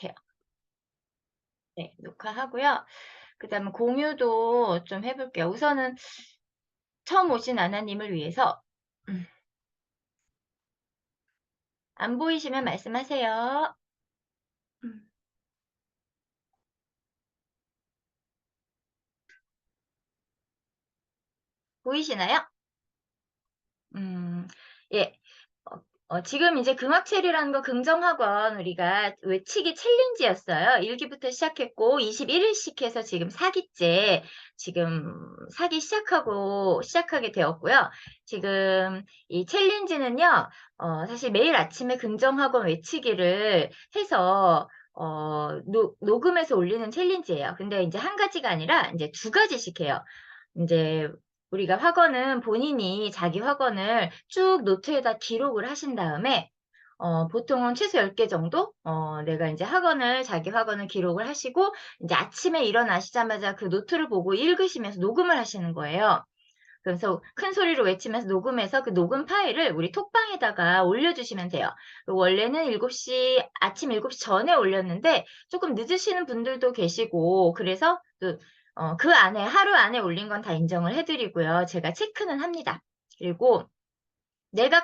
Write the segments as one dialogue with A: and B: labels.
A: 같아요. 네, 녹화하고요. 그다음에 공유도 좀 해 볼게요. 우선은 처음 오신 아나님을 위해서 안 보이시면 말씀하세요. 음. 보이시나요? 음. 예. 지금 이제 금학체리라는 거 긍정학원 우리가 외치기 챌린지였어요. 1 기부터 시작했고 21 일씩 해서 지금 4 기째 지금 사기 시작하게 되었고요. 지금 이 챌린지는요. 사실 매일 아침에 긍정학원 외치기를 해서 녹음해서 올리는 챌린지예요. 근데 인제 한 가지가 아니라 인제 두 가지씩 해요. 인제 우리가 학원은 본인이 자기 학원을 쭉 노트에다 기록을 하신 다음에 보통은 최소 10개 정도 내가 인제 자기 학원을 기록을 하시고 인제 아침에 일어나시자마자 그 노트를 보고 읽으시면서 녹음을 하시는 거예요. 그래서 큰 소리로 외치면서 녹음해서 그 녹음 파일을 우리 톡방에다가 올려주시면 돼요. 원래는 7시 아침 7시 전에 올렸는데 쪼끔 늦으시는 분들도 계시고 그래서 그 안에 하루 안에 올린 건 다 인정을 해 드리고요. 제가 체크는 합니다. 그리고 내가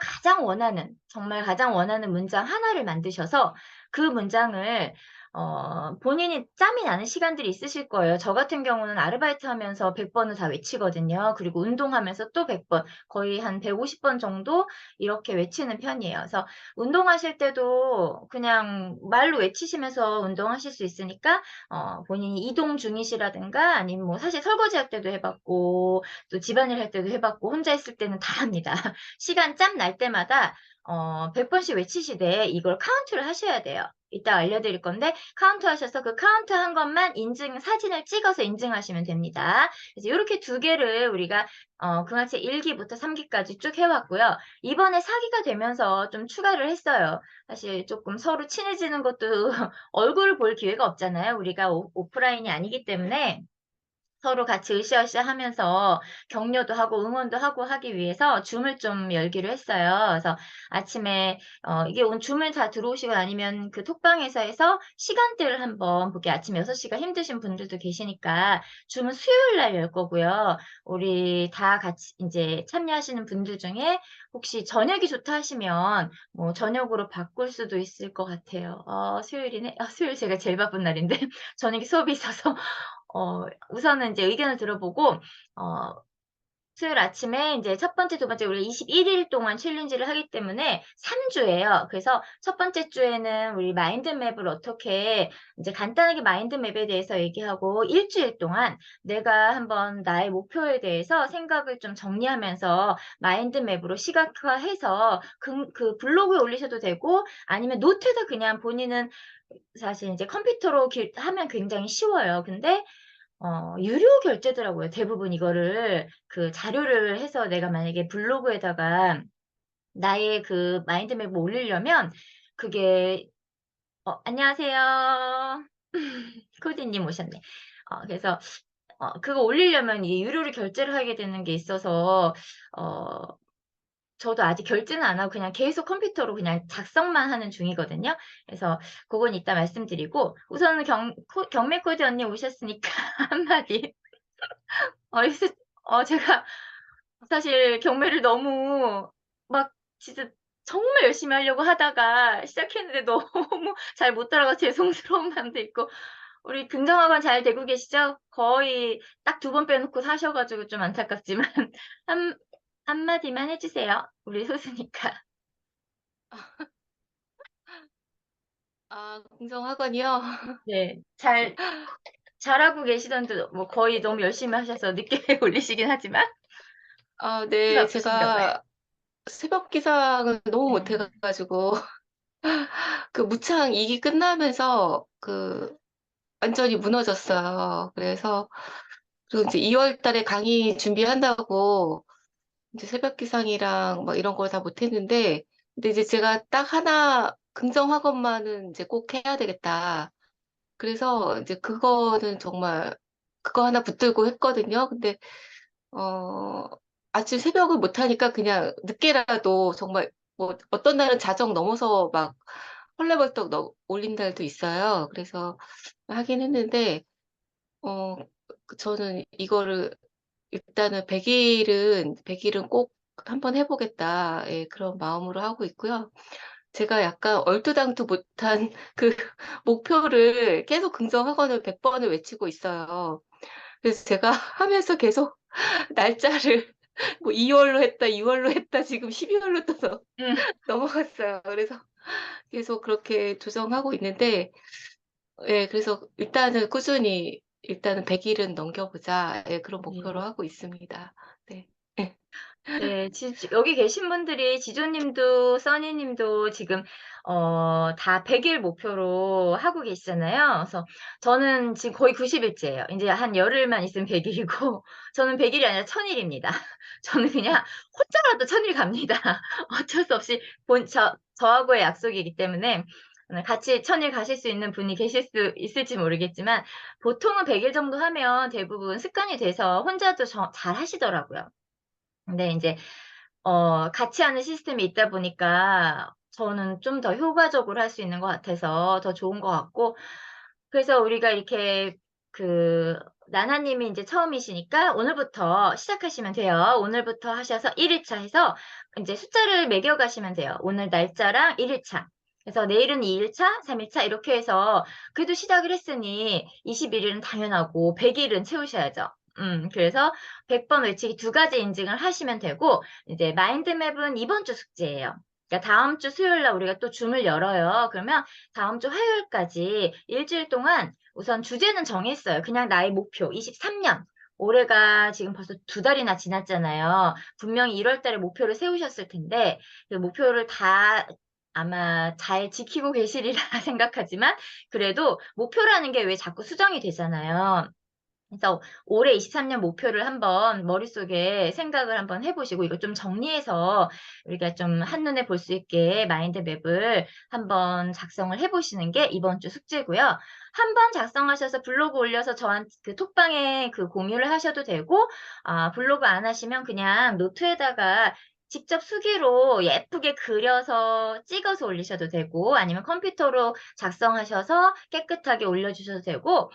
A: 정말 가장 원하는 문장 하나를 만드셔서 그 문장을 본인이 짬이 나는 시간들이 있으실 거예요. 저 같은 경우는 아르바이트하면서 100 번을 다 외치거든요. 그리고 운동하면서 또 100 번, 거의 한 150번 정도 이렇게 외치는 편이에요. 그래서 운동하실 때도 그냥 말로 외치시면서 운동하실 수 있으니까 본인이 이동 중이시라든가 아니면 뭐 사실 설거지할 때도 해 봤고 또 집안일 할 때도 해 봤고 혼자 있을 때는 다 합니다. 시간 짬 날 때마다 100 번씩 외치시되 이걸 카운트를 하셔야 돼요. 이따 알려드릴 건데 카운트하셔서 그 카운트한 것만 사진을 찍어서 인증하시면 됩니다. 그래서 요렇게 두 개를 우리가 금화체 1 기부터 3 기까지 쭉 해 왔고요. 이번에 4 기가 되면서 좀 추가를 했어요. 사실 쪼끔 서로 친해지는 것도 얼굴을 볼 기회가 없잖아요. 우리가 오프라인이 아니기 때문에 서로 같이 으쌰으쌰하면서 격려도 하고 응원도 하고 하기 위해서 줌을 좀 열기로 했어요. 그래서 아침에 이게 줌을 다 들어오시고 아니면 그 톡방에서 해서 시간대를 한번 보게 아침 6 시가 힘드신 분들도 계시니까 줌은 수요일 날 열 거고요. 우리 다 같이 인제 참여하시는 분들 중에 혹시 저녁이 좋다 하시면 뭐 저녁으로 바꿀 수도 있을 것 같아요. 수요일이네. 수요일 제가 제일 바쁜 날인데 저녁에 수업이 있어서 우선은 인제 의견을 들어보고 어 수요일 아침에 인제 첫 번째, 두 번째 우리가 21일 동안 챌린지를 하기 때문에 3 주예요. 그래서 첫 번째 주에는 우리 마인드맵을 어떻게 인제 간단하게 마인드맵에 대해서 얘기하고 일 주일 동안 내가 한번 나의 목표에 대해서 생각을 좀 정리하면서 마인드맵으로 시각화해서 그 블로그에 올리셔도 되고 아니면 노트에다 그냥 본인은 사실 인제 컴퓨터로 하면 굉장히 쉬워요. 근데 유료 결제더라고요. 대부분 이거를 그 자료를 해서 내가 만약에 블로그에다가 나의 그 마인드맵을 올리려면 그게 안녕하세요. 코디님 오셨네. 그래서 그거 올리려면 이 유료로 결제를 하게 되는 게 있어서 어 저도 아직 결제는 안 하고 그냥 계속 컴퓨터로 그냥 작성만 하는 중이거든요. 그래서 고건 이따 말씀드리고 우선은 경매 코디 언니 오셨으니까 한마디. 요새 제가 사실 경매를 너무 막 진짜 정말 열심히 하려고 하다가 시작했는데 너무 잘 못 따라가서 죄송스러운 마음도 있고 우리 긍정학원 잘 되고 계시죠? 거의 딱 2번 빼놓고 사셔 가지고 좀 안타깝지만 한 한마디만 해 주세요. 우리 소수니까.
B: 아 공정학원이요?
A: 네. 잘하고 계시던데 뭐 거의 너무 열심히 하셔서 늦게 올리시긴 하지만
B: 아
A: 후기가
B: 네.
A: 어떠신가 봐요.
B: 제가 새벽 기상을 너무 못해
A: 음.
B: 가지고 그 무창 2기 끝나면서 완전히 무너졌어요. 그리고 이제 2월 달에 강의 준비한다고 이제 새벽 기상이랑 막 이런 걸 다 못 했는데 근데 이제 제가 딱 하나 '긍정 학원만은 이제 꼭 해야 되겠다.' 그래서 이제 그거 하나 붙들고 했거든요. 근데 어 아침 새벽을 못 하니까 그냥 늦게라도 정말 뭐 어떤 날은 자정 넘어서 막 헐레벌떡 올린 달도 있어요. 그래서 하긴 했는데 어 저는 이거를 일단은 100일은 꼭 한번 해 보겠다. 예, 그런 마음으로 하고 있고요. 제가 약간 얼토당토 못한 그 목표를 계속 긍정학원을 100 번을 외치고 있어요. 그래서 제가 하면서 계속 날짜를 뭐 2 월로 했다, 6 월로 했다, 지금 12 월로 또
A: 음.
B: 넘어갔어요. 그래서 계속 그렇게 조정하고 있는데 예, 그래서 일단은 꾸준히 일단은 100 일은 넘겨 보자. 예, 그런 목표로
A: 네.
B: 하고 있습니다. 네. 예.
A: 네. 여기 계신 분들이 지조님도 써니님도 지금 다 100일 목표로 하고 계시잖아요. 그래서 저는 지금 거의 90 일째예요. 인제 한 열흘만 있으면 100 일이고 저는 100 일이 아니라 1000 일입니다. 저는 그냥 혼자라도 1000일 갑니다. 어쩔 수 없이 저하고의 약속이기 때문에 같이 1000일 가실 수 있는 분이 계실 수 있을지 모르겠지만 보통은 100일 정도 하면 대부분 습관이 돼서 혼자도 잘하시더라고요. 근데 인제 같이 하는 시스템이 있다 보니까 저는 좀 더 효과적으로 할 수 있는 것 같아서 더 좋은 것 같고 그래서 우리가 이렇게 그 나나 님이 인제 처음이시니까 오늘부터 시작하시면 돼요. 오늘부터 하셔서 1 일차 해서 인제 숫자를 매겨 가시면 돼요. 오늘 날짜랑 1 일차. 그래서 내일은 2 일차, 3 일차 이렇게 해서 그래도 시작을 했으니 21 일은 당연하고 100 일은 채우셔야죠. 그래서 100번 외치기 2 가지 인증을 하시면 되고 이제 마인드맵은 이번 주 숙제예요. 그러니까 다음 주 수요일 날 우리가 또 줌을 열어요. 그러면 다음 주 화요일까지 일 주일 동안 우선 주제는 정했어요. 그냥 나의 목표 23 년. 올해가 지금 벌써 2 달이나 지났잖아요. 분명히 1월 달에 목표를 세우셨을 텐데 그 목표를 다 아마 잘 지키고 계시리라 생각하지만 그래도 목표라는 게 왜 자꾸 수정이 되잖아요. 그래서 올해 23년 목표를 한번 머릿속에 생각을 한번 해 보시고 이거 좀 정리해서 우리가 좀 한눈에 볼 수 있게 마인드 맵을 한번 작성을 해 보시는 게 이번 주 숙제고요. 한 번 작성하셔서 블로그 올려서 그 톡방에 그 공유를 하셔도 되고 블로그 안 하시면 그냥 노트에다가 직접 수기로 예쁘게 그려서 찍어서 올리셔도 되고 아니면 컴퓨터로 작성하셔서 깨끗하게 올려주셔도 되고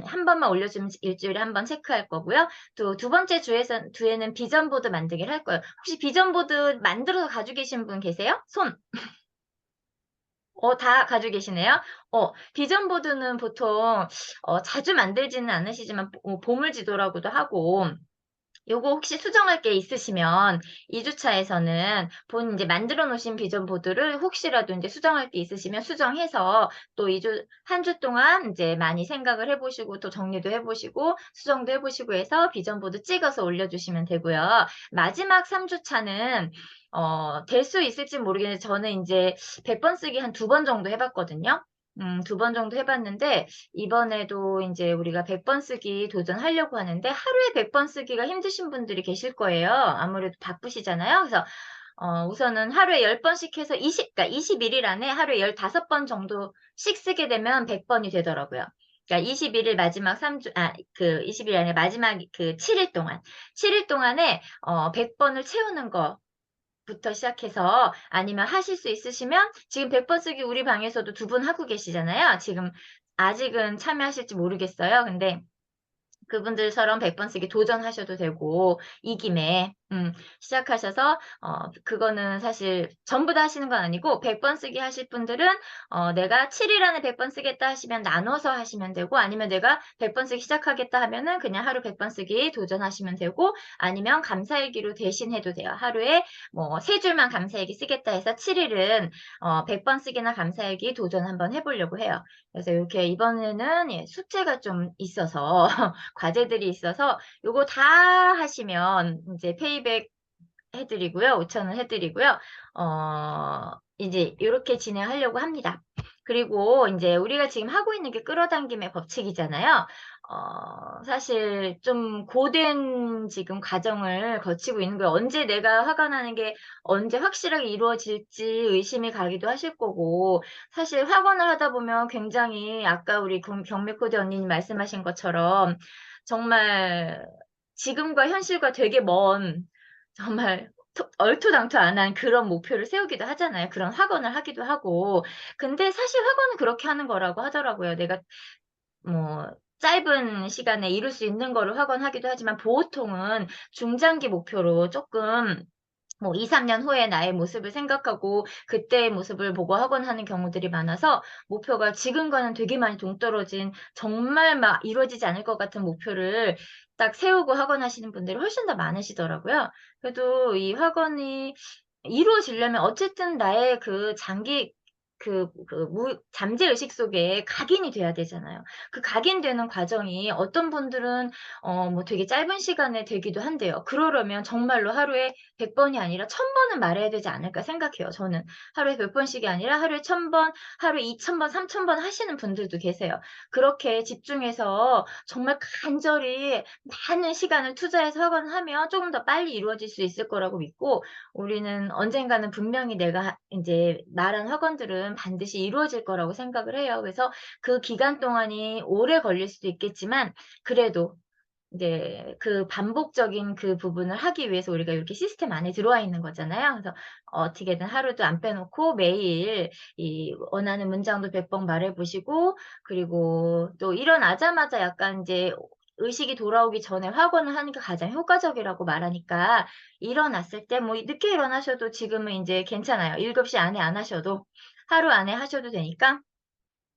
A: 한 번만 올려주면 일 주일에 한 번 체크할 거고요. 또 두 번째 주에는 비전 보드 만들기를 할 거예요. 혹시 비전 보드 만들어서 가지고 계신 분 계세요? 손. 다 가지고 계시네요. 비전 보드는 보통 자주 만들지는 않으시지만 보물 지도라고도 하고 요거 혹시 수정할 게 있으시면 2 주차에서는 본 인제 만들어 놓으신 비전 보드를 혹시라도 인제 수정할 게 있으시면 수정해서 또 1 주 동안 인제 많이 생각을 해 보시고 또 정리도 해 보시고 수정도 해 보시고 해서 비전 보드 찍어서 올려주시면 되고요. 마지막 3 주차는 될 수 있을진 모르겠는데 저는 인제 100번 쓰기 한 2번 정도 해 봤거든요. 2번 정도 해 봤는데 이번에도 인제 우리가 100번 쓰기 도전하려고 하는데 하루에 100번 쓰기가 힘드신 분들이 계실 거예요. 아무래도 바쁘시잖아요. 그래서 우선은 하루에 10 번씩 해서 그러니까 21일 안에 하루에 15번 정도씩 쓰게 되면 100 번이 되더라고요. 그러니까 21일 마지막 3 주 그 20일 아니라 마지막 그 7일 동안 7일 동안에 100 번을 채우는 거 부터 시작해서 아니면 하실 수 있으시면 지금 100번 쓰기 우리 방에서도 2분 하고 계시잖아요. 지금 아직은 참여하실지 모르겠어요. 근데 그분들처럼 100번 쓰기 도전하셔도 되고 이 김에 시작하셔서 그거는 사실 전부 다 하시는 건 아니고 100번 쓰기 하실 분들은 내가 7일 안에 100번 쓰겠다 하시면 나눠서 하시면 되고 아니면 내가 100번 쓰기 시작하겠다 하면은 그냥 하루 100번 쓰기 도전하시면 되고 아니면 감사일기로 대신해도 돼요. 하루에 뭐 3 줄만 감사일기 쓰겠다 해서 7 일은 100번 쓰기나 감사일기 도전 한번 해 보려고 해요. 그래서 요렇게 이번에는 예 숙제가 좀 있어서 과제들이 있어서 요거 다 하시면 인제 페이백 해 드리고요. 5천 원 해 드리고요. 이제 요렇게 진행하려고 합니다. 그리고 인제 우리가 지금 하고 있는 게 끌어당김의 법칙이잖아요. 사실 좀 고된 지금 과정을 거치고 있는 거예요. 언제 내가 화가 나는 게 언제 확실하게 이루어질지 의심이 가기도 하실 거고 사실 확언을 하다 보면 굉장히 아까 우리 경매 코디 언니님 말씀하신 것처럼 정말 지금과 현실과 되게 먼 정말 얼토당토 안 한 그런 목표를 세우기도 하잖아요. 그런 확언을 하기도 하고. 근데 사실 확언은 그렇게 하는 거라고 하더라고요. 내가 뭐 짧은 시간에 이룰 수 있는 거를 확언하기도 하지만 보통은 중장기 목표로 쪼끔 뭐 2-3년 후에 나의 모습을 생각하고 그때의 모습을 보고 확언하는 경우들이 많아서 목표가 지금과는 되게 많이 동떨어진 정말 막 이루어지지 않을 것 같은 목표를 딱 세우고 확언하시는 분들이 훨씬 더 많으시더라고요. 그래도 이 확언이 이루어지려면 어쨌든 나의 그 장기 잠재 의식 속에 각인이 돼야 되잖아요. 그 각인되는 과정이 어떤 분들은 뭐 되게 짧은 시간에 되기도 한대요. 그러려면 정말로 하루에 100 번이 아니라 1000 번은 말해야 되지 않을까 생각해요 저는. 하루에 100 번씩이 아니라 하루에 1000 번, 하루에 2000 번, 3000번 하시는 분들도 계세요. 그렇게 집중해서 정말 간절히 많은 시간을 투자해서 하거나 하면 쪼금 더 빨리 이루어질 수 있을 거라고 믿고 우리는 언젠가는 분명히 내가 인제 말한 학원들은 반드시 이루어질 거라고 생각을 해요. 그래서 그 기간 동안이 오래 걸릴 수도 있겠지만 그래도 이제 그 반복적인 그 부분을 하기 위해서 우리가 이렇게 시스템 안에 들어와 있는 거잖아요. 그래서 어떻게든 하루도 안 빼놓고 매일 이 원하는 문장도 100번 말해 보시고 그리고 또 일어나자마자 약간 인제 의식이 돌아오기 전에 확언을 하는 게 가장 효과적이라고 말하니까 일어났을 때 뭐 늦게 일어나셔도 지금은 인제 괜찮아요. 7시 안에 안 하셔도 하루 안에 하셔도 되니까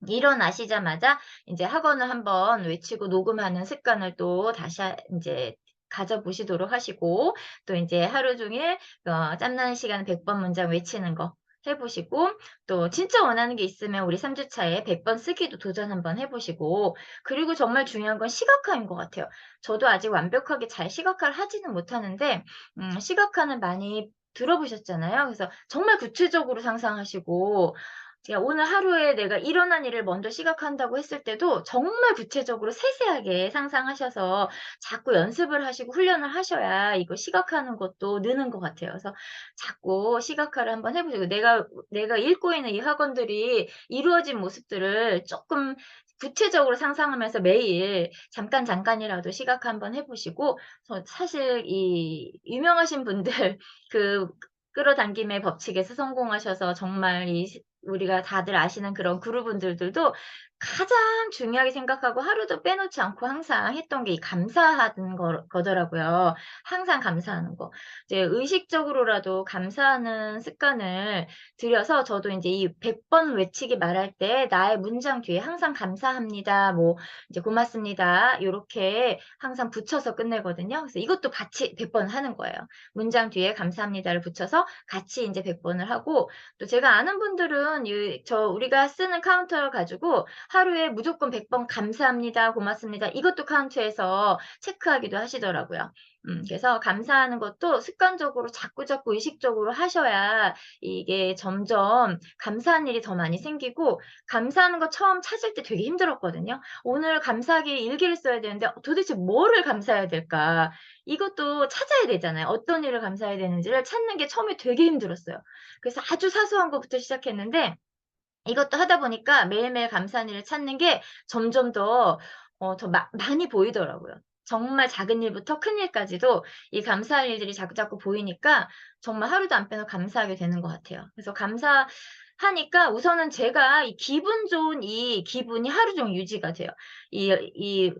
A: 일어나시자마자 인제 학원을 한번 외치고 녹음하는 습관을 또 다시 인제 가져 보시도록 하시고 또 인제 하루 종일 짬나는 시간에 100번 문장 외치는 거 해 보시고 또 진짜 원하는 게 있으면 우리 3 주차에 100번 쓰기도 도전 한번 해 보시고 그리고 정말 중요한 건 시각화인 것 같아요. 저도 아직 완벽하게 잘 시각화를 하지는 못하는데 시각화는 많이 들어 보셨잖아요. 그래서 정말 구체적으로 상상하시고 제가 오늘 하루에 내가 일어난 일을 먼저 시각한다고 했을 때도 정말 구체적으로 세세하게 상상하셔서 자꾸 연습을 하시고 훈련을 하셔야 이거 시각하는 것도 느는 것 같아요. 그래서 자꾸 시각화를 한번 해 보시고 내가 읽고 있는 이 학원들이 이루어진 모습들을 쪼끔 구체적으로 상상하면서 매일 잠깐 잠깐이라도 시각화 한번 해 보시고 사실 이 유명하신 분들 그 끌어당김의 법칙에서 성공하셔서 정말 우리가 다들 아시는 그런 그루분들도 가장 중요하게 생각하고 하루도 빼놓지 않고 항상 했던 게 이 감사하는 거더라고요. 항상 감사하는 거. 이제 의식적으로라도 감사하는 습관을 들여서 저도 인제 이 100번 외치기 말할 때 나의 문장 뒤에 항상 "감사합니다." 뭐 이제 "고맙습니다." 요렇게 항상 붙여서 끝내거든요. 그래서 이것도 같이 100번 하는 거예요. 문장 뒤에 "감사합니다."를 붙여서 같이 인제 100 번을 하고 또 제가 아는 분들은 우리가 쓰는 카운터를 가지고 하루에 무조건 100번 "감사합니다. 고맙습니다." 이것도 카운트해서 체크하기도 하시더라고요. 그래서 감사하는 것도 습관적으로 자꾸자꾸 의식적으로 하셔야 이게 점점 감사한 일이 더 많이 생기고 감사하는 거 처음 찾을 때 되게 힘들었거든요. 오늘 감사하기 일기를 써야 되는데 도대체 뭐를 감사해야 될까? 이것도 찾아야 되잖아요. 어떤 일을 감사해야 되는지를 찾는 게 처음에 되게 힘들었어요. 그래서 아주 사소한 것부터 시작했는데 이것도 하다 보니까 매일매일 감사한 일을 찾는 게 점점 더 많이 보이더라고요. 정말 작은 일부터 큰 일까지도 이 감사할 일들이 자꾸자꾸 보이니까 정말 하루도 안 빼고 감사하게 되는 것 같아요. 그래서 감사하니까 우선은 제가 이 기분 좋은 이 기분이 하루 종일 유지가 돼요. 이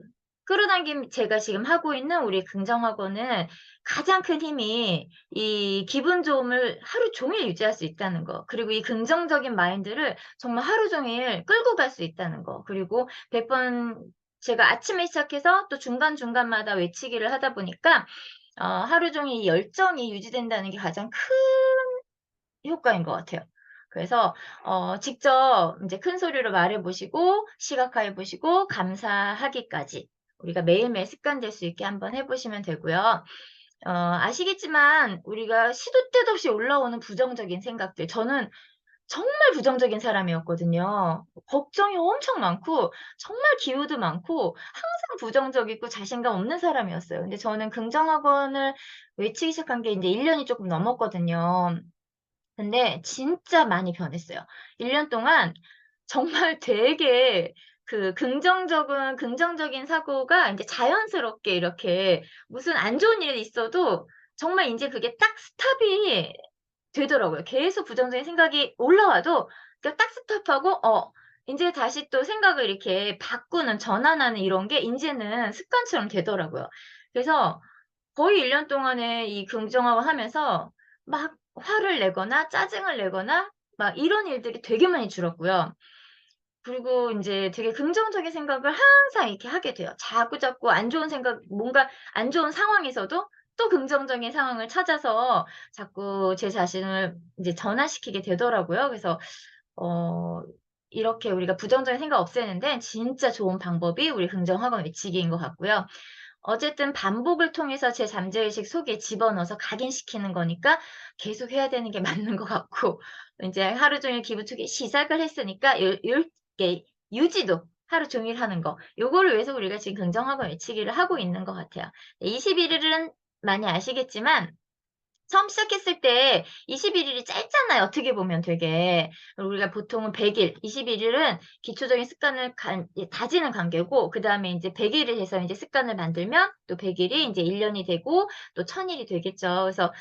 A: 끌어당김 제가 지금 하고 있는 우리 긍정학원은 가장 큰 힘이 이 기분 좋음을 하루 종일 유지할 수 있다는 거. 그리고 이 긍정적인 마인드를 정말 하루 종일 끌고 갈 수 있다는 거. 그리고 100번 제가 아침에 시작해서 또 중간중간마다 외치기를 하다 보니까 하루 종일 이 열정이 유지된다는 게 가장 큰 효과인 것 같아요. 그래서 직접 인제 큰 소리로 말해 보시고 시각화해 보시고 감사하기까지 우리가 매일매일 습관될 수 있게 한번 해 보시면 되고요. 아시겠지만 우리가 시도 때도 없이 올라오는 부정적인 생각들 저는 정말 부정적인 사람이었거든요. 걱정이 엄청 많고 정말 기우도 많고 항상 부정적이고 자신감 없는 사람이었어요. 근데 저는 긍정학원을 외치기 시작한 게 인제 1 년이 쪼끔 넘었거든요. 근데 진짜 많이 변했어요. 1년 동안 정말 되게 그 긍정적인 사고가 인제 자연스럽게 이렇게 무슨 안 좋은 일이 있어도 정말 인제 그게 딱 스탑이 되더라고요. 계속 부정적인 생각이 올라와도 그러니까 딱 스톱하고 인제 다시 또 생각을 이렇게 바꾸는 전환하는 이런 게 인제는 습관처럼 되더라고요. 그래서 거의 1년 동안에 이 긍정학원 하면서 막 화를 내거나 짜증을 내거나 막 이런 일들이 되게 많이 줄었고요. 그리고 인제 되게 긍정적인 생각을 항상 이렇게 하게 돼요. 자꾸자꾸 안 좋은 생각 뭔가 안 좋은 상황에서도 또 긍정적인 상황을 찾아서 자꾸 제 자신을 이제 전환시키게 되더라고요. 그래서 어 이렇게 우리가 부정적인 생각 없애는 데 진짜 좋은 방법이 우리 긍정학원 외치기인 것 같고요. 어쨌든 반복을 통해서 제 잠재의식 속에 집어넣어서 각인시키는 거니까 계속 해야 되는 게 맞는 것 같고 인제 하루 종일 기부투기 시작을 했으니까 게 유지도 하루 종일 하는 거 요거를 위해서 우리가 지금 긍정학원 외치기를 하고 있는 것 같아요. 21 일은 많이 아시겠지만 처음 시작했을 때 21 일이 짧잖아요, 어떻게 보면 되게. 우리가 보통은 100 일, 21 일은 기초적인 습관을 다지는 관계고 그다음에 인제 100 일을 해서 인제 습관을 만들면 또 100 일이 인제 1 년이 되고 또 1000 일이 되겠죠. 그래서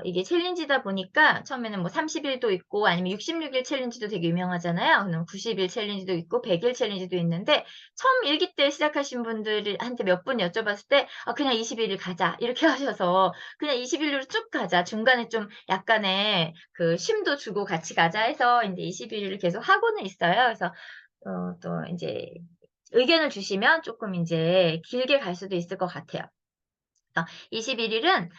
A: 이게 챌린지다 보니까 처음에는 뭐 30 일도 있고 아니면 66일 챌린지도 되게 유명하잖아요. 그다음에 90일 챌린지도 있고 100일 챌린지도 있는데 처음 일기 때 시작하신 분들이 한테 몇 분 여쭤봤을 때 "아 그냥 21일 가자." 이렇게 하셔서 그냥 21 일로 쭉 가자. 중간에 좀 약간의 그 쉼도 주고 같이 가자 해서 인제 21 일을 계속 하고는 있어요. 그래서 또 인제 의견을 주시면 쪼끔 인제 길게 갈 수도 있을 것 같아요. 21 일은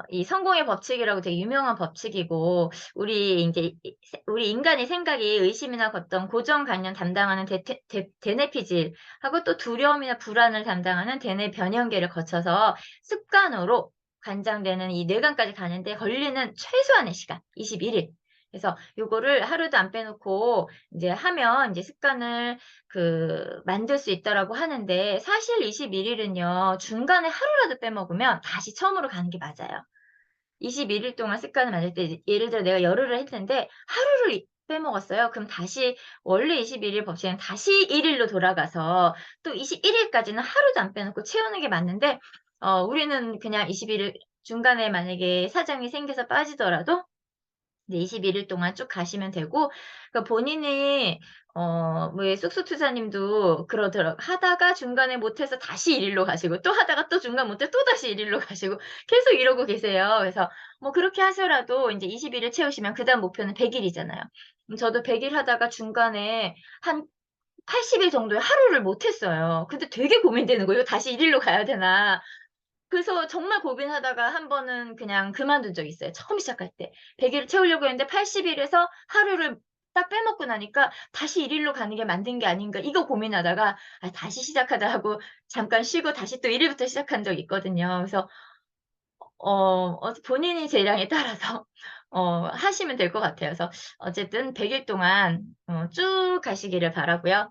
A: 이 성공의 법칙이라고 되게 유명한 법칙이고 우리 인제 우리 인간의 생각이 의심이나 어떤 고정관념 담당하는 대뇌피질하고 또 두려움이나 불안을 담당하는 대뇌 변형계를 거쳐서 습관으로 관장되는 이 뇌관까지 가는데 걸리는 최소한의 시간 21 일. 그래서 요거를 하루도 안 빼놓고 인제 하면 인제 습관을 만들 수 있다라고 하는데 사실 21 일은요. 중간에 하루라도 빼먹으면 다시 처음으로 가는 게 맞아요. 21일 동안 습관을 만들 때 이제 예를 들어 내가 열흘을 했는데 하루를 빼먹었어요. 그럼 다시 원래 21일 법칙은 다시 1 일로 돌아가서 또 21 일까지는 하루도 안 빼놓고 채우는 게 맞는데 우리는 그냥 21일 중간에 만약에 사정이 생겨서 빠지더라도 이제 21일 동안 쭉 가시면 되고 그러니까 본인이 왜 쑥쑥 투자님도 하다가 중간에 못해서 다시 1 일로 가시고 또 하다가 또 중간 못해 또다시 1 일로 가시고 계속 이러고 계세요. 그래서 뭐 그렇게 하셔라도 인제 21일 채우시면 그다음 목표는 100 일이잖아요. 저도 100일 하다가 중간에 한 80일 정도에 하루를 못 했어요. 근데 되게 고민되는 거예요. '이거 다시 1 일로 가야 되나.' 그래서 정말 고민하다가 한 번은 그냥 그만둔 적이 있어요, 처음 시작할 때. 100 일을 채우려고 했는데 80 일에서 하루를 딱 빼먹고 나니까 '다시 1 일로 가는 게 맞는 게 아닌가.' 이거 고민하다가 '아 다시 시작하자.' 하고 잠깐 쉬고 다시 또 1 일부터 시작한 적이 있거든요. 그래서 본인의 재량에 따라서 하시면 될 것 같아요. 그래서 어쨌든 100일 동안 쭉 가시기를 바라고요.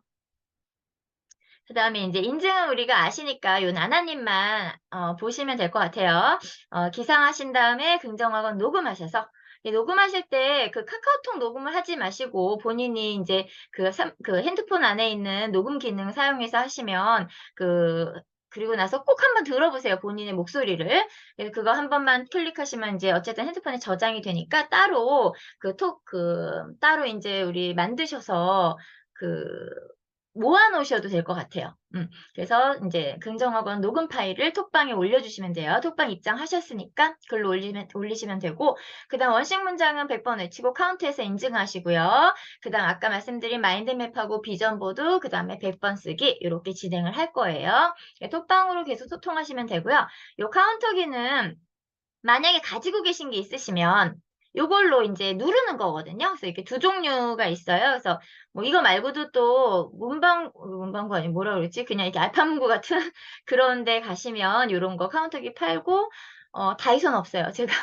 A: 그다음에 인제 인증은 우리가 아시니까 요 나나님만 보시면 될 것 같아요. 기상하신 다음에 긍정어건 녹음하셔서 이 녹음하실 때 그 카카오톡 녹음을 하지 마시고 본인이 인제 그 핸드폰 안에 있는 녹음 기능 사용해서 하시면 그 그리고 나서 꼭 한번 들어보세요, 본인의 목소리를. 그래서 그거 한 번만 클릭하시면 인제 어쨌든 핸드폰에 저장이 되니까 따로 인제 우리 만드셔서 그 모아 놓으셔도 될 것 같아요. 그래서 인제 긍정어건 녹음 파일을 톡방에 올려주시면 돼요. 톡방 입장하셨으니까 글로 올리시면 되고 그다음 원식 문장은 100번 외치고 카운트해서 인증하시고요. 그다음 아까 말씀드린 마인드맵하고 비전 보드 그다음에 100번 쓰기 요렇게 진행을 할 거예요. 예 톡방으로 계속 소통하시면 되고요. 요 카운터기는 만약에 가지고 계신 게 있으시면 요걸로 인제 누르는 거거든요. 그래서 이렇게 두 종류가 있어요. 그래서 뭐 이거 말고도 또 문방구 아니고 뭐라 그랬지? 그냥 이렇게 알파문고 같은 그런 데 가시면 요런 거 카운터기 팔고 다이소는 없어요. 제가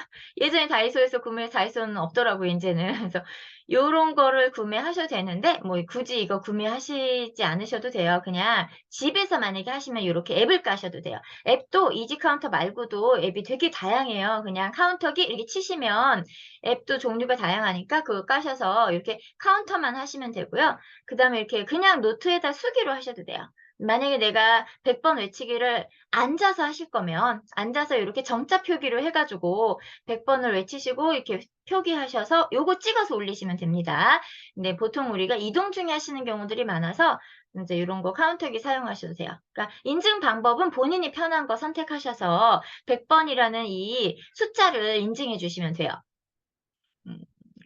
A: 예전에 다이소에서 구매해서 다이소는 없더라고요 인제는. 그래서 요런 거를 구매하셔도 되는데 뭐 굳이 이거 구매하시지 않으셔도 돼요. 그냥 집에서 만약에 하시면 요렇게 앱을 까셔도 돼요. 앱도 이지 카운터 말고도 앱이 되게 다양해요. 그냥 카운터기 이렇게 치시면 앱도 종류가 다양하니까 그거 까셔서 이렇게 카운터만 하시면 되고요. 그다음에 이렇게 그냥 노트에다 쓰기로 하셔도 돼요. 만약에 내가 100번 외치기를 앉아서 하실 거면 앉아서 이렇게 정자 표기로 해 가지고 100번을 외치시고 이렇게 표기하셔서 요거 찍어서 올리시면 됩니다. 근데 보통 우리가 이동 중에 하시는 경우들이 많아서 인제 요런 거 카운터기 사용하셔도 돼요. 그러니까 인증 방법은 본인이 편한 거 선택하셔서 100번이라는 이 숫자를 인증해 주시면 돼요. 음.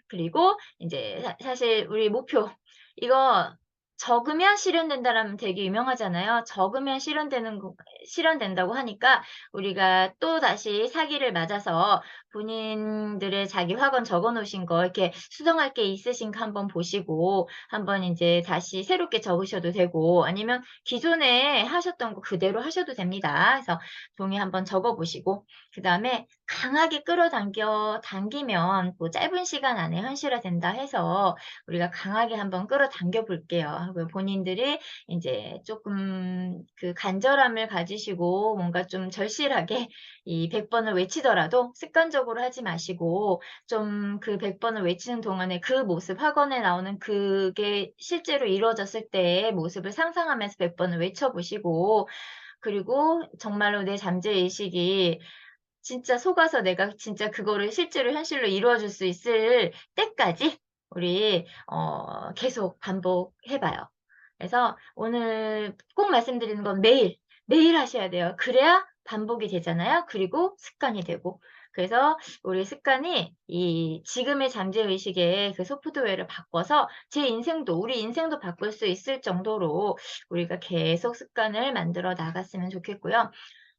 A: 그리고 인제 사실 우리 목표 이거 적으면 실현된다라면 되게 유명하잖아요. 적으면 실현된다고 하니까 우리가 또다시 사기를 맞아서 본인들의 자기 학원 적어 놓으신 거 이렇게 수정할 게 있으신가 한번 보시고 한번 인제 다시 새롭게 적으셔도 되고 아니면 기존에 하셨던 거 그대로 하셔도 됩니다. 그래서 종이에 한번 적어 보시고 그다음에 강하게 당기면 뭐 짧은 시간 안에 현실화된다 해서 우리가 강하게 한번 끌어당겨 볼게요. 그 본인들이 인제 쪼끔 그 간절함을 가지시고 뭔가 좀 절실하게 이 100 번을 외치더라도 습관적으로 하지 마시고 좀 그 100 번을 외치는 동안에 그 모습 학원에 나오는 그게 실제로 이루어졌을 때의 모습을 상상하면서 100 번을 외쳐 보시고 그리고 정말로 내 잠재 의식이 진짜 속아서 내가 진짜 그거를 실제로 현실로 이루어 줄 수 있을 때까지 우리 계속 반복해 봐요. 그래서 오늘 꼭 말씀드리는 건 매일 하셔야 돼요. 그래야 반복이 되잖아요. 그리고 습관이 되고. 그래서 우리 습관이 이 지금의 잠재 의식의 그 소프트웨어를 바꿔서 제 인생도 우리 인생도 바꿀 수 있을 정도로 우리가 계속 습관을 만들어 나갔으면 좋겠고요.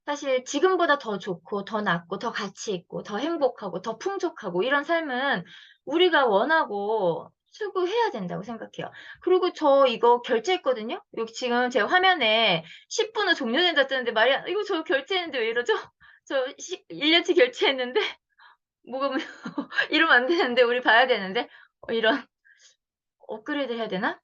A: 사실 지금보다 더 좋고 더 낫고 더 가치 있고 더 행복하고 더 풍족하고 이런 삶은 우리가 원하고 추구해야 된다고 생각해요. 그리고 저 이거 결제했거든요. 여기 지금 제 화면에 10분 후 종료된다 뜨는데 말이 안 이거 저 결제했는데 왜 이러죠? 저 1 년치 결제했는데 뭐가 이러면 안 되는데 우리 봐야 되는데 이런 업그레이드 해야 되나?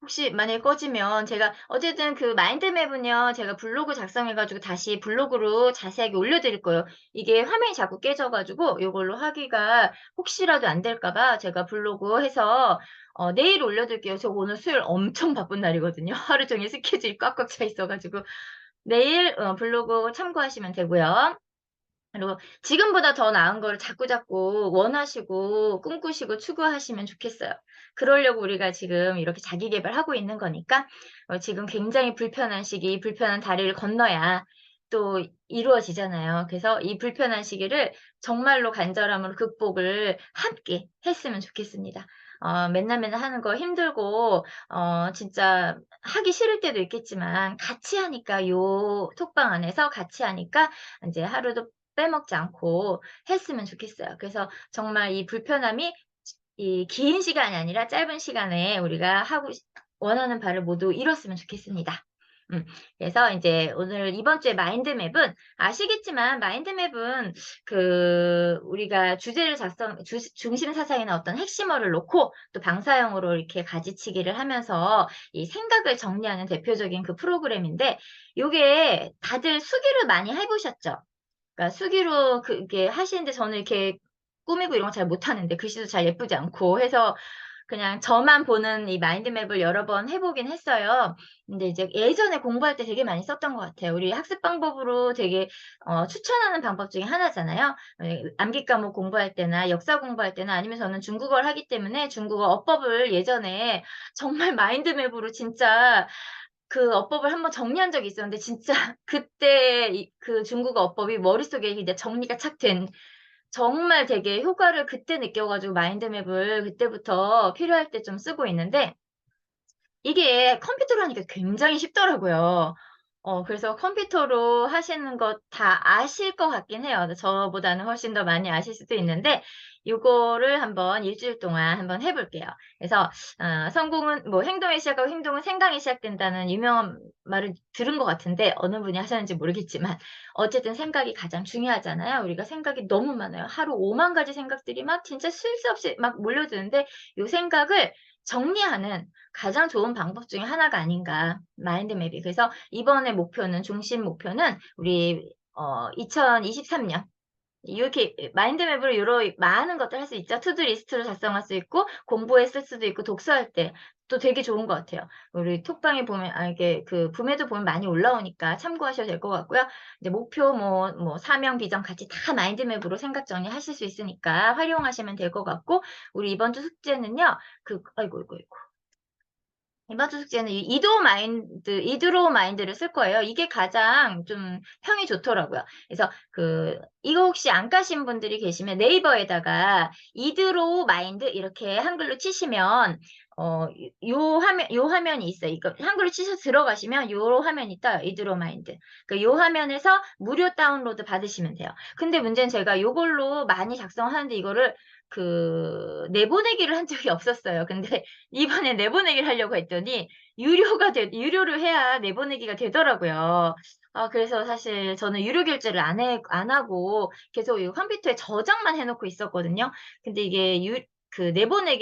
A: 혹시 만약에 꺼지면 제가 어쨌든 그 마인드맵은요 제가 블로그 작성해 가지고 다시 블로그로 자세하게 올려 드릴 거예요. 이게 화면이 자꾸 깨져 가지고 요걸로 하기가 혹시라도 안 될까 봐 제가 블로그 해서 내일 올려 드릴게요. 저 오늘 수요일 엄청 바쁜 날이거든요. 하루 종일 스케줄이 꽉꽉 차 있어 가지고 내일 블로그 참고하시면 되고요. 그리고 지금보다 더 나은 거를 자꾸자꾸 원하시고 꿈꾸시고 추구하시면 좋겠어요. 그러려고 우리가 지금 이렇게 자기 계발하고 있는 거니까 지금 굉장히 불편한 시기, 불편한 다리를 건너야 또 이루어지잖아요. 그래서 이 불편한 시기를 정말로 간절함으로 극복을 함께 했으면 좋겠습니다. 맨날 하는 거 힘들고 진짜 하기 싫을 때도 있겠지만 같이 하니까 요 톡방 안에서 같이 하니까 인제 하루도 빼먹지 않고 했으면 좋겠어요. 그래서 정말 이 불편함이 이 긴 시간이 아니라 짧은 시간에 우리가 하고 원하는 바를 모두 이뤘으면 좋겠습니다. 음. 그래서 인제 오늘 이번 주에 마인드맵은 아시겠지만 마인드맵은 그 우리가 주제를 중심 사상이나 어떤 핵심어를 놓고 또 방사형으로 이렇게 가지치기를 하면서 이 생각을 정리하는 대표적인 그 프로그램인데 요게 다들 수기를 많이 해 보셨죠? 그러니까 수기로 그게 하시는데 저는 이렇게 꾸미고 이런 거 잘 못하는데 글씨도 잘 예쁘지 않고 해서 그냥 저만 보는 이 마인드맵을 여러 번 해 보긴 했어요. 근데 이제 예전에 공부할 때 되게 많이 썼던 것 같아요. 우리 학습 방법으로 되게 추천하는 방법 중에 하나잖아요. 암기 과목 공부할 때나 역사 공부할 때나 아니면 저는 중국어를 하기 때문에 중국어 어법을 예전에 정말 마인드맵으로 진짜 그 어법을 한번 정리한 적이 있었는데 진짜 그때 그 중국어 어법이 머릿속에 이제 정리가 착 된 정말 되게 효과를 그때 느껴 가지고 마인드맵을 그때부터 필요할 때 좀 쓰고 있는데 이게 컴퓨터로 하니까 굉장히 쉽더라고요. 그래서 컴퓨터로 하시는 거 다 아실 것 같긴 해요. 저보다는 훨씬 더 많이 아실 수도 있는데 요거를 한번 일 주일 동안 한번 해 볼게요. 그래서 성공은 뭐 행동에 시작하고 행동은 생각에 시작된다는 유명한 말을 들은 것 같은데 어느 분이 하셨는지 모르겠지만 어쨌든 생각이 가장 중요하잖아요. 우리가 생각이 너무 많아요. 하루 5만 가지 생각들이 막 진짜 쉴 새 없이 막 몰려드는데 요 생각을 정리하는 가장 좋은 방법 중에 하나가 아닌가 마인드맵이. 그래서 이번에 목표는 중심 목표는 우리 2023년 이렇게 마인드맵으로 요러 많은 것들 할 수 있죠. 투두 리스트로 작성할 수 있고 공부에 쓸 수도 있고 독서할 때 또 되게 좋은 것 같아요. 우리 톡방에 보면, 이게 그 붐에도 보면 많이 올라오니까 참고하셔도 될 것 같고요. 이제 목표, 사명, 비전 같이 다 마인드맵으로 생각 정리하실 수 있으니까 활용하시면 될 것 같고, 우리 이번 주 숙제는요, 아이고, 아이고, 아이고. 이번 주 숙제는 이드로우 마인드를 쓸 거예요. 이게 가장 좀 평이 좋더라고요. 그래서 이거 혹시 안 까신 분들이 계시면 네이버에다가 이드로우 마인드 이렇게 한글로 치시면, 요 화면이 있어요. 이거 한글로 치셔서 들어가시면 요 화면이 떠요. 이드로우 마인드. 요 화면에서 무료 다운로드 받으시면 돼요. 근데 문제는 제가 요걸로 많이 작성하는데 이거를 내보내기를 한 적이 없었어요. 근데 이번에 내보내기를 하려고 했더니 유료를 해야 내보내기가 되더라고요. 그래서 사실 저는 유료 결제를 안 하고 계속 이 컴퓨터에 저장만 해놓고 있었거든요. 근데 이게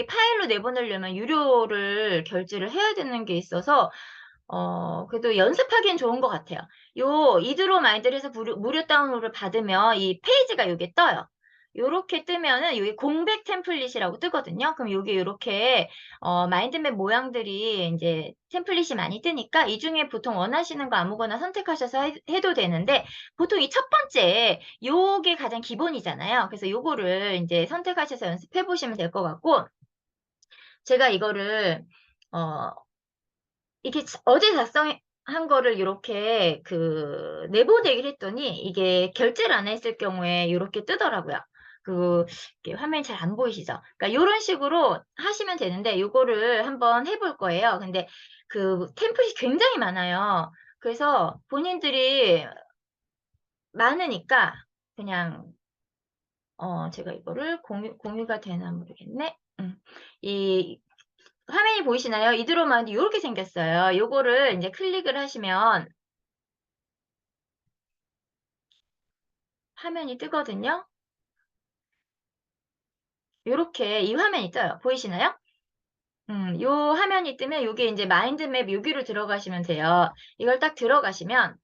A: 파일로 내보내려면 유료를 결제를 해야 되는 게 있어서, 그래도 연습하기엔 좋은 것 같아요. 이드로 마인드를 해서 무료 다운로드를 받으면 이 페이지가 요게 떠요. 요렇게 뜨면은 여기 공백 템플릿이라고 뜨거든요. 그럼 여기 요렇게 마인드맵 모양들이 이제 템플릿이 많이 뜨니까 이 중에 보통 원하시는 거 아무거나 선택하셔서 해도 되는데, 보통 이 첫 번째 요게 가장 기본이잖아요. 그래서 요거를 이제 선택하셔서 연습해 보시면 될 것 같고, 제가 이거를 어 이게 어제 작성한 거를 이렇게 내보내기를 했더니 이게 결제를 안 했을 경우에 이렇게 뜨더라고요. 이렇게 화면이 잘 안 보이시죠? 그러니까 요런 식으로 하시면 되는데 요거를 한번 해볼 거예요. 근데 템플릿이 굉장히 많아요. 그래서 본인들이 많으니까 그냥 제가 이거를 공유가 되나 모르겠네. 이 화면이 보이시나요? 이드로만 이렇게 생겼어요. 요거를 이제 클릭을 하시면 화면이 뜨거든요. 요렇게 이 화면이 떠요. 보이시나요? 요 화면이 뜨면 요게 이제 마인드맵 여기로 들어가시면 돼요. 이걸 딱 들어가시면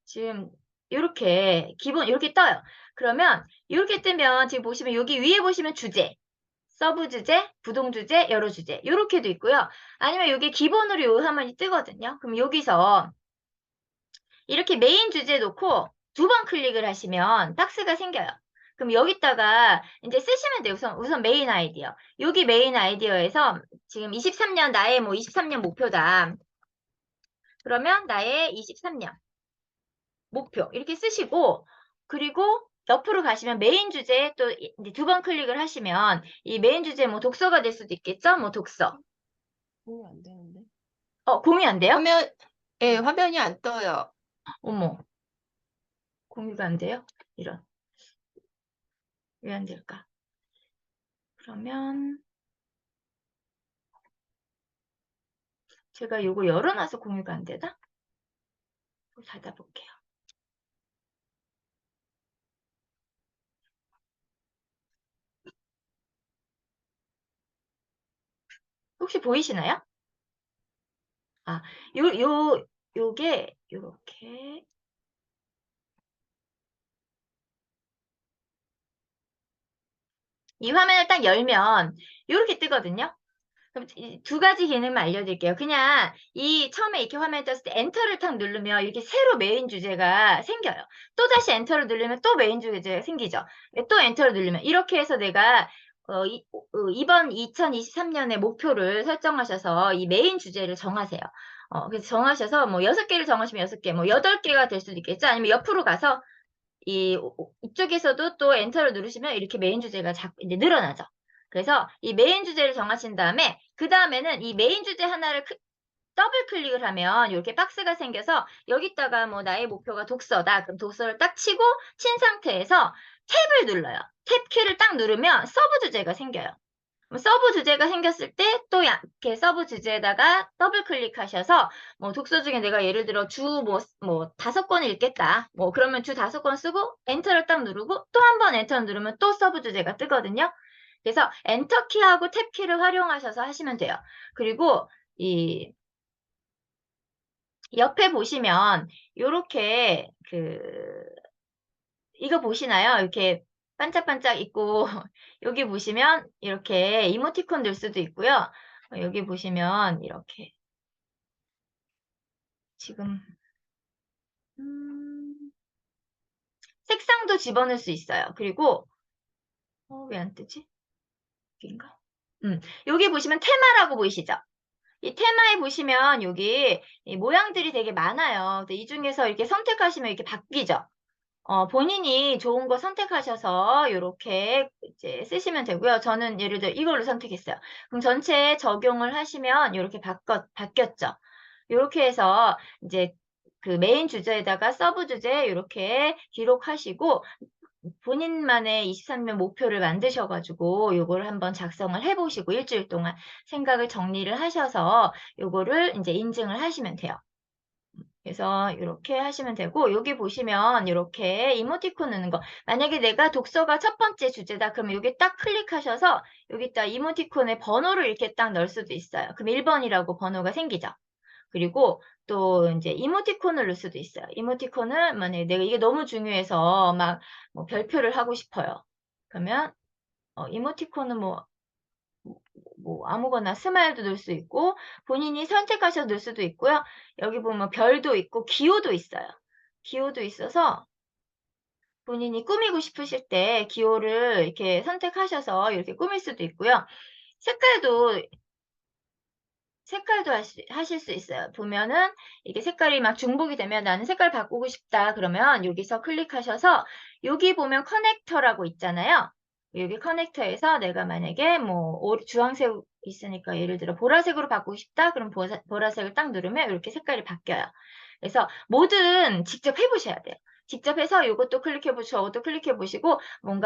A: 지금 요렇게 이렇게 떠요. 그러면 이렇게 뜨면 지금 보시면 여기 위에 보시면 주제, 서브 주제, 부동 주제, 여러 주제 요렇게도 있고요. 아니면 여기 기본으로 요 화면이 뜨거든요. 그럼 여기서 이렇게 메인 주제 놓고 두 번 클릭을 하시면 박스가 생겨요. 그럼 여기다가 이제 쓰시면 돼요. 우선 메인 아이디어. 여기 메인 아이디어에서 지금 23년 나의 23년 목표다. 그러면 나의 23년 목표 이렇게 쓰시고, 그리고 옆으로 가시면 메인 주제에 또 두 번 클릭을 하시면 이 메인 주제 독서가 될 수도 있겠죠? 독서.
C: 공유 안 되는데.
A: 공유 안 돼요?
B: 화면이 안 떠요.
A: 어머, 공유가 안 돼요? 이런. 왜 안 될까? 그러면 제가 요거 열어놔서 공유가 안 되나? 닫아볼게요. 혹시 보이시나요? 요게 요렇게 이 화면을 딱 열면 요렇게 뜨거든요. 그럼 두 가지 기능만 알려드릴게요. 그냥 처음에 이렇게 화면에 떴을 때 엔터를 탁 누르면 이렇게 새로 메인 주제가 생겨요. 또다시 엔터를 누르면 또 메인 주제가 생기죠. 또 엔터를 누르면 이렇게 해서 내가 이번 2023년의 목표를 설정하셔서 이 메인 주제를 정하세요. 그래서 정하셔서 6개를 정하시면 6개, 8개가 될 수도 있겠죠. 아니면 옆으로 가서 이쪽에서도 또 엔터를 누르시면 이렇게 메인 주제가 이제 늘어나죠. 그래서 이 메인 주제를 정하신 다음에 그 다음에는 이 메인 주제 하나를 더블 클릭을 하면 이렇게 박스가 생겨서 여기다가 나의 목표가 독서다. 그럼 독서를 딱 치고 친 상태에서 탭을 눌러요. 탭 키를 딱 누르면 서브 주제가 생겨요. 서브 주제가 생겼을 때 또 이렇게 서브 주제에다가 더블 클릭하셔서 독서 중에 내가 예를 들어 주 5권을 읽겠다. 그러면 주 5권 쓰고 엔터를 딱 누르고 또 한 번 엔터 누르면 또 서브 주제가 뜨거든요. 그래서 엔터 키하고 탭 키를 활용하셔서 하시면 돼요. 그리고 이 옆에 보시면 요렇게 이거 보시나요? 이렇게 반짝반짝 있고 여기 보시면 이렇게 이모티콘 넣을 수도 있고요. 여기 보시면 이렇게 지금 색상도 집어넣을 수 있어요. 그리고 왜 안 뜨지? 여기인가? 여기 보시면 테마라고 보이시죠? 이 테마에 보시면 여기 이 모양들이 되게 많아요. 근데 이 중에서 이렇게 선택하시면 이렇게 바뀌죠. 본인이 좋은 거 선택하셔서 요렇게 이제 쓰시면 되고요. 저는 예를 들어 이걸로 선택했어요. 그럼 전체에 적용을 하시면 요렇게 바뀌었죠. 요렇게 해서 이제 그 메인 주제에다가 서브 주제 요렇게 기록하시고 본인만의 23년 목표를 만드셔 가지고 요거를 한번 작성을 해 보시고 일주일 동안 생각을 정리를 하셔서 요거를 인제 인증을 하시면 돼요. 그래서 요렇게 하시면 되고 여기 보시면 요렇게 이모티콘 넣는 거 만약에 내가 독서가 첫 번째 주제다 그러면 여기 딱 클릭하셔서 여기다 이모티콘의 번호를 이렇게 딱 넣을 수도 있어요. 그럼 1번이라고 번호가 생기죠. 그리고 또 인제 이모티콘을 넣을 수도 있어요. 이모티콘을 만약에 내가 이게 너무 중요해서 막 뭐 별표를 하고 싶어요. 그러면 이모티콘은 뭐 아무거나 스마일도 넣을 수 있고 본인이 선택하셔서 넣을 수도 있고요. 여기 보면 별도 있고 기호도 있어요. 기호도 있어서 본인이 꾸미고 싶으실 때 기호를 이렇게 선택하셔서 이렇게 꾸밀 수도 있고요. 색깔도 하실 수 있어요. 보면은 이게 색깔이 막 중복이 되면 나는 색깔 바꾸고 싶다 그러면 여기서 클릭하셔서 여기 보면 커넥터라고 있잖아요. 여기 커넥터에서 내가 만약에 뭐 주황색 있으니까 예를 들어 보라색으로 바꾸고 싶다 그럼 보라색을 딱 누르면 이렇게 색깔이 바뀌어요. 그래서 뭐든 직접 해보셔야 돼요. 직접 해서 이것도 클릭해 보시고 저것도 클릭해 보시고 뭔가